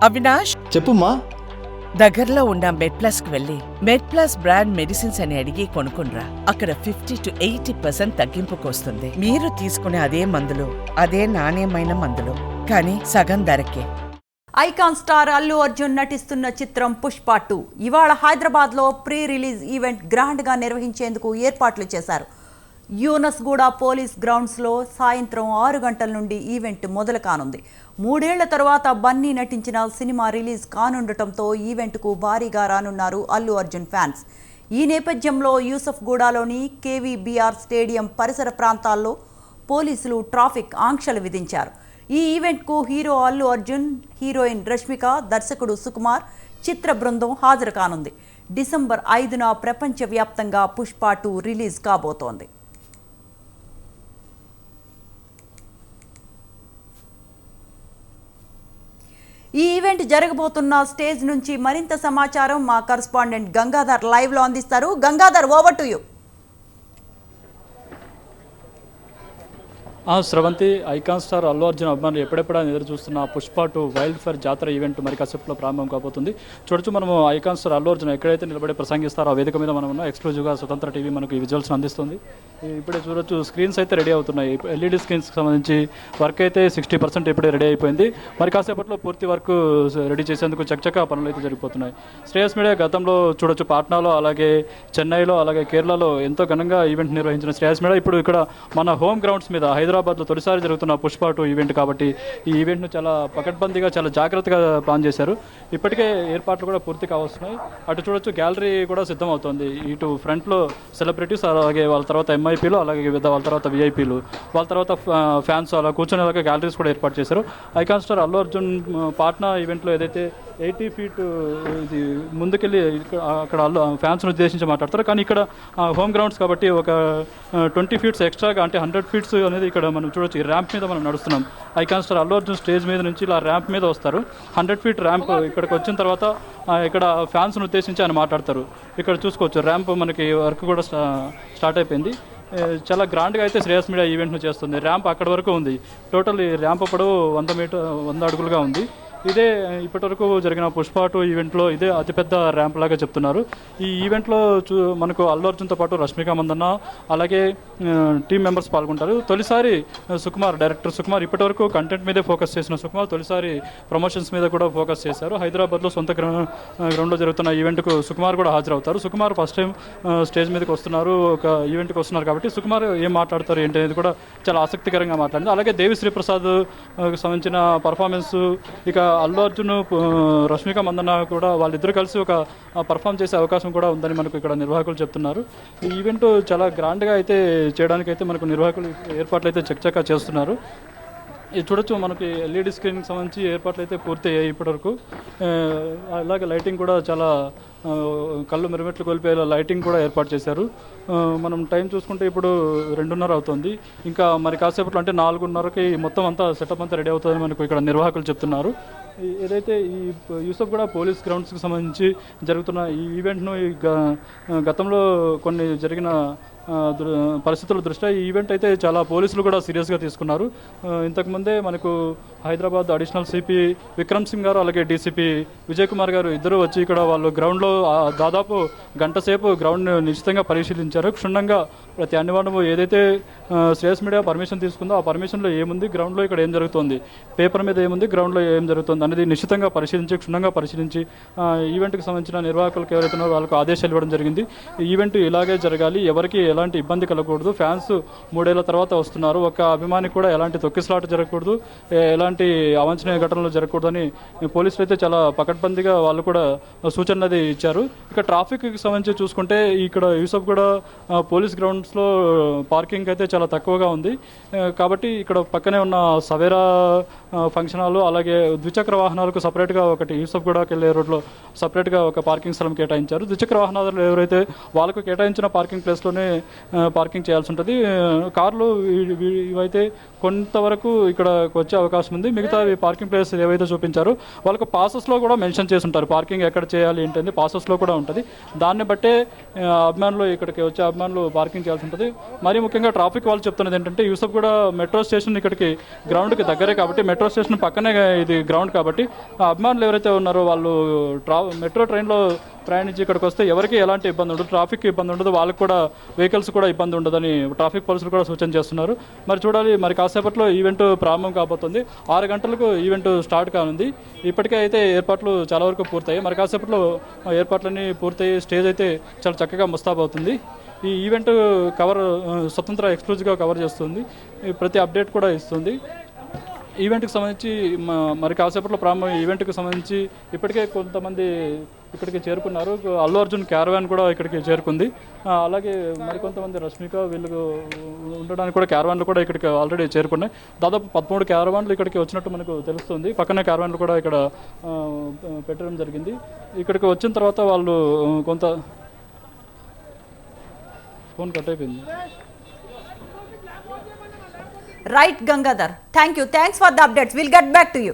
అవినాష్, చెప్పుమా. దగ్గరలో ఉన్న మెడ్ప్లస్ కు వెళ్ళి మెడ్ప్లస్ బ్రాండ్ మెడిసిన్స్ అని అడిగి కొనుక్కునరా. అక్కడ 50 to 80% తగ్గింపుకు వస్తుంది. మీరు తీసుకునే అదే మందులు, అదే నాణ్యమైన మందులు, కానీ సగం ధరకే. ఐకాన్ స్టార్ అల్లు అర్జున్ నటిస్తున్న చిత్రం పుష్ప 2 ఇవాళ హైదరాబాద్లో ప్రీ రిలీజ్ ఈవెంట్ గ్రాండ్గా నిర్వహించేందుకు ఏర్పాట్లు చేశారు. యూనస్గూడ పోలీస్ గ్రౌండ్స్లో సాయంత్రం 6 గంటల నుండి ఈవెంట్ మొదలు కానుంది. 3 ఏళ్ల తర్వాత బన్నీ నటించిన సినిమా రిలీజ్ కానుండటంతో ఈవెంట్కు భారీగా రానున్నారు అల్లు అర్జున్ ఫ్యాన్స్. ఈ నేపథ్యంలో యూసఫ్గూడలోని కేవీబీఆర్ స్టేడియం పరిసర ప్రాంతాల్లో పోలీసులు ట్రాఫిక్ ఆంక్షలు విధించారు. ఈ ఈవెంట్కు హీరో అల్లు అర్జున్, హీరోయిన్ రష్మిక, దర్శకుడు సుకుమార్, చిత్ర బృందం హాజరు కానుంది. డిసెంబర్ 5న ప్రపంచవ్యాప్తంగా పుష్ప 2 రిలీజ్ కాబోతోంది. ఈ ఈవెంట్ జరగబోతున్న స్టేజ్ నుంచి మరింత సమాచారం మా కరెస్పాండెంట్ గంగాధర్ లైవ్లో అందిస్తారు. Gangadhar, over to you. Sravanthi, icon star Allu Arjun అభిమానులు ఎప్పుడెప్పుడైనా ఎదురు చూస్తున్న పుష్ప 2 వైల్డ్ ఫైర్ జాతర ఈవెంట్ మరి కాసేపులో ప్రారంభం కాబోతుంది. చూడొచ్చు, మనము ఐకాన్ స్టార్ అల్లు అర్జున్ ఎక్కడైతే నిలబడి ప్రసంగిస్తారో ఆ వేదిక మీద మనం ఉన్నాం. ఎక్స్క్లూజివ్గా స్వతంత్ర టీవీ మనకు ఈ విజువల్స్ అందిస్తుంది. ఇప్పుడే చూడొచ్చు, స్క్రీన్స్ అయితే రెడీ అవుతున్నాయి. ఎల్ఈడి స్క్రీన్స్కి సంబంధించి వర్క్ అయితే 60% ఇప్పుడే రెడీ అయిపోయింది. మరి కాసేపట్లో పూర్తి వర్క్ రెడీ చేసేందుకు చకచకా పనులు అయితే జరిగిపోతున్నాయి. శ్రేయస్ మీడియా గతంలో చూడొచ్చు పాట్నాలో, అలాగే చెన్నైలో, అలాగే కేరళలో ఎంతో ఘనంగా ఈవెంట్ నిర్వహించిన శ్రేయస్ మీడియా ఇప్పుడు ఇక్కడ మన హోమ్ గ్రౌండ్స్ మీద హైదరాబాద్లో తొలిసారి జరుగుతున్న పుష్ప 2 ఈవెంట్ కాబట్టి ఈ ఈవెంట్ను చాలా పకడ్బందీగా, చాలా జాగ్రత్తగా ప్లాన్ చేశారు. ఇప్పటికే ఏర్పాట్లు కూడా పూర్తి కావస్తున్నాయి. అటు చూడొచ్చు, గ్యాలరీ కూడా సిద్ధం అవుతుంది. ఇటు ఫ్రంట్లో సెలబ్రిటీస్, అలాగే వాళ్ళ తర్వాత ఎంఐపీలు, అలాగే వాళ్ళ తర్వాత విఐపీలు, వాళ్ళ తర్వాత ఫ్యాన్స్ అలా కూర్చునేలాగా గ్యాలరీస్ కూడా ఏర్పాటు చేశారు. ఐకాన్ స్టార్ అల్లు అర్జున్ పాట్నా ఈవెంట్లో ఏదైతే 80 feet ఇది ముందుకెళ్ళి అక్కడ ఫ్యాన్స్ను ఉద్దేశించి మాట్లాడతారు. కానీ ఇక్కడ హోమ్ గ్రౌండ్స్ కాబట్టి ఒక 20 feet ఎక్స్ట్రాగా, అంటే 100 feet అనేది ఇక్కడ మనం చూడొచ్చు. ఈ ర్యాంప్ మీద మనం నడుస్తున్నాం. Icon star Allu Arjun stage మీద నుంచి ఇలా ర్యాంప్ మీద వస్తారు. 100 feet ర్యాంప్ ఇక్కడికి వచ్చిన తర్వాత ఇక్కడ ఫ్యాన్స్ను ఉద్దేశించి ఆయన మాట్లాడతారు. ఇక్కడ చూసుకోవచ్చు, ర్యాంప్ మనకి వర్క్ కూడా స్టార్ట్ అయిపోయింది. చాలా గ్రాండ్గా అయితే శ్రేయస్ మీడియా ఈవెంట్ను చేస్తుంది. ర్యాంప్ అక్కడ వరకు ఉంది. టోటల్ ఈ ర్యాంప్ పొడవు 100 అడుగులుగా ఉంది. ఇదే ఇప్పటివరకు జరిగిన పుష్ప 2 ఈవెంట్లో ఇదే అతిపెద్ద ర్యాంప్ లాగా చెప్తున్నారు. ఈ ఈవెంట్లో మనకు అల్లు అర్జున్తో పాటు రష్మిక మందన్న, అలాగే టీం మెంబర్స్ పాల్గొంటారు. తొలిసారి సుకుమార్, డైరెక్టర్ సుకుమార్, ఇప్పటివరకు కంటెంట్ మీదే ఫోకస్ చేసిన సుకుమార్ తొలిసారి ప్రమోషన్స్ మీద కూడా ఫోకస్ చేశారు. హైదరాబాద్లో సొంత గ్రౌండ్లో జరుగుతున్న ఈవెంట్కు సుకుమార్ కూడా హాజరవుతారు. సుకుమార్ ఫస్ట్ టైం స్టేజ్ మీదకి వస్తున్నారు, ఒక ఈవెంట్కి వస్తున్నారు కాబట్టి సుకుమార్ ఏం మాట్లాడతారు ఏంటి అనేది కూడా చాలా ఆసక్తికరంగా మాట్లాడింది. అలాగే దేవిశ్రీ ప్రసాద్ సంబంధించిన పర్ఫార్మెన్స్, ఇక అల్లు అర్జున్, రష్మిక మందన్న కూడా వాళ్ళిద్దరూ కలిసి ఒక పర్ఫామ్ చేసే అవకాశం కూడా ఉందని మనకు ఇక్కడ నిర్వాహకులు చెప్తున్నారు. ఈ ఈవెంట్ చాలా గ్రాండ్గా అయితే చేయడానికైతే మనకు నిర్వాహకులు ఏర్పాట్లు అయితే చకచకా చేస్తున్నారు. ఇది చూడొచ్చు, మనకి ఎల్ఈడి స్క్రీన్కి సంబంధించి ఏర్పాట్లు అయితే పూర్తి అయ్యాయి ఇప్పటివరకు. అలాగే లైటింగ్ కూడా చాలా కళ్ళు మిరుమెట్లు కోల్పోయేలా లైటింగ్ కూడా ఏర్పాటు చేశారు. మనం టైం చూసుకుంటే ఇప్పుడు 2:30 అవుతుంది. ఇంకా మరి కాసేపట్లో అంటే 4:30కి మొత్తం అంతా సెటప్ అంతా రెడీ అవుతుందని మనకు ఇక్కడ నిర్వాహకులు చెప్తున్నారు. ఏదైతే ఈ యూసఫ్గూడ పోలీస్ గ్రౌండ్స్కి సంబంధించి జరుగుతున్న ఈ ఈవెంట్ను గతంలో కొన్ని జరిగిన పరిస్థితుల దృష్ట్యా ఈ ఈవెంట్ అయితే చాలా పోలీసులు కూడా సీరియస్గా తీసుకున్నారు. ఇంతకుముందే మనకు హైదరాబాద్ అడిషనల్ సిపి విక్రమ్ సింగ్ గారు, అలాగే డీసీపీ విజయ్ కుమార్ గారు ఇద్దరు వచ్చి ఇక్కడ వాళ్ళు గ్రౌండ్లో దాదాపు గంట సేపు గ్రౌండ్ను నిశ్చితంగా పరిశీలించారు. క్షుణ్ణంగా ప్రతి అణువణువు ఏదైతే శ్రేయస్ మీడియా పర్మిషన్ తీసుకుందో ఆ పర్మిషన్లో ఏముంది, గ్రౌండ్లో ఇక్కడ ఏం జరుగుతుంది, పేపర్ మీద ఏముంది, గ్రౌండ్లో ఏం జరుగుతుంది అనేది నిశ్చితంగా పరిశీలించి, క్షుణ్ణంగా పరిశీలించి ఈవెంట్కి సంబంధించిన నిర్వాహకులకు ఎవరైతే ఉన్నారో వాళ్ళకు ఆదేశాలు ఇవ్వడం జరిగింది. ఈ ఈవెంట్ ఇలాగే జరగాలి, ఎవరికి ఎలాంటి ఇబ్బంది కలగకూడదు, ఫ్యాన్స్ 3 ఏళ్ల తర్వాత వస్తున్నారు, ఒక అభిమానికి కూడా ఎలాంటి తొక్కిసలాట జరగకూడదు, ఎలాంటి అవాంఛనీయ ఘటనలు జరగకూడదని పోలీసులు అయితే చాలా పకడ్బందీగా వాళ్ళు కూడా సూచనలు అది ఇచ్చారు. ఇక ట్రాఫిక్కి సంబంధించి చూసుకుంటే ఇక్కడ యూసఫ్గూడ పోలీస్ గ్రౌండ్స్లో పార్కింగ్ అయితే చాలా తక్కువగా ఉంది. కాబట్టి ఇక్కడ పక్కనే ఉన్న సవేరా ఫంక్షన్ హాల్, అలాగే ద్విచక్ర వాహనాలకు సపరేట్గా ఒకటి యూసఫ్గూడకి వెళ్ళే రోడ్లో సపరేట్గా ఒక పార్కింగ్ స్థలం కేటాయించారు. ద్విచక్ర వాహనాలు ఎవరైతే వాళ్ళకు కేటాయించిన పార్కింగ్ ప్లేస్లోనే పార్కింగ్ చేయాల్సి ఉంటుంది. కార్లు ఇవైతే కొంతవరకు ఇక్కడకు వచ్చే అవకాశం ఉంది. మిగతా పార్కింగ్ ప్లేస్ ఏవైతే చూపించారో వాళ్ళకు పాసెస్లో కూడా మెన్షన్ చేసి ఉంటారు పార్కింగ్ ఎక్కడ చేయాలి ఏంటంటే పాసెస్లో కూడా ఉంటుంది. దాన్ని బట్టే అభిమానులు ఇక్కడికి వచ్చే అభిమానులు పార్కింగ్ చేయాల్సి ఉంటుంది. మరీ ముఖ్యంగా ట్రాఫిక్ వాళ్ళు చెప్తున్నది ఏంటంటే యూసఫ్ కూడా మెట్రో స్టేషన్ ఇక్కడికి గ్రౌండ్కి దగ్గరే కాబట్టి మెట్రో స్టేషన్ పక్కనే ఇది గ్రౌండ్ కాబట్టి అభిమానులు ఎవరైతే ఉన్నారో వాళ్ళు మెట్రో ట్రైన్లో ప్రయాణించి ఇక్కడికి వస్తే ఎవరికి ఎలాంటి ఇబ్బంది ఉండదు, ట్రాఫిక్ ఇబ్బంది ఉండదు, వాళ్ళకి కూడా వెహికల్స్ కూడా ఇబ్బంది ఉండదని ట్రాఫిక్ పోలీసులు కూడా సూచన చేస్తున్నారు. మరి చూడాలి, మరి కాసేపట్లో ఈవెంట్ ప్రారంభం కాబోతుంది. 6 గంటలకు ఈవెంట్ స్టార్ట్ కానుంది. ఇప్పటికే అయితే ఏర్పాట్లు చాలా వరకు పూర్తయ్యాయి. మరి కాసేపట్లో ఏర్పాట్లన్నీ పూర్తయ్యి స్టేజ్ అయితే చాలా చక్కగా ముస్తాబవుతుంది. ఈ ఈవెంట్ స్వతంత్ర ఎక్స్క్లూజివ్గా కవర్ చేస్తుంది, ప్రతి అప్డేట్ కూడా ఇస్తుంది. ఈవెంట్కి సంబంధించి మరి కాసేపట్లో ప్రారంభం ఈవెంట్కి సంబంధించి ఇప్పటికే కొంతమంది ఇక్కడికి చేరుకున్నారు. అల్లు అర్జున్ క్యారవాన్ కూడా ఇక్కడికి చేరుకుంది. అలాగే మరికొంతమంది రష్మిక వీళ్ళు ఉండడానికి కూడా క్యారవాన్లు కూడా ఇక్కడికి ఆల్రెడీ చేరుకున్నాయి. దాదాపు 13 క్యారవాన్లు ఇక్కడికి వచ్చినట్టు మనకు తెలుస్తుంది. పక్కనే క్యారవాన్లు కూడా ఇక్కడ పెట్టడం జరిగింది. ఇక్కడికి వచ్చిన తర్వాత వాళ్ళు కొంత ఫోన్ కట్ అయిపోయింది. Right, Gangadhar. Thank you. Thanks for the updates. We'll get back to you.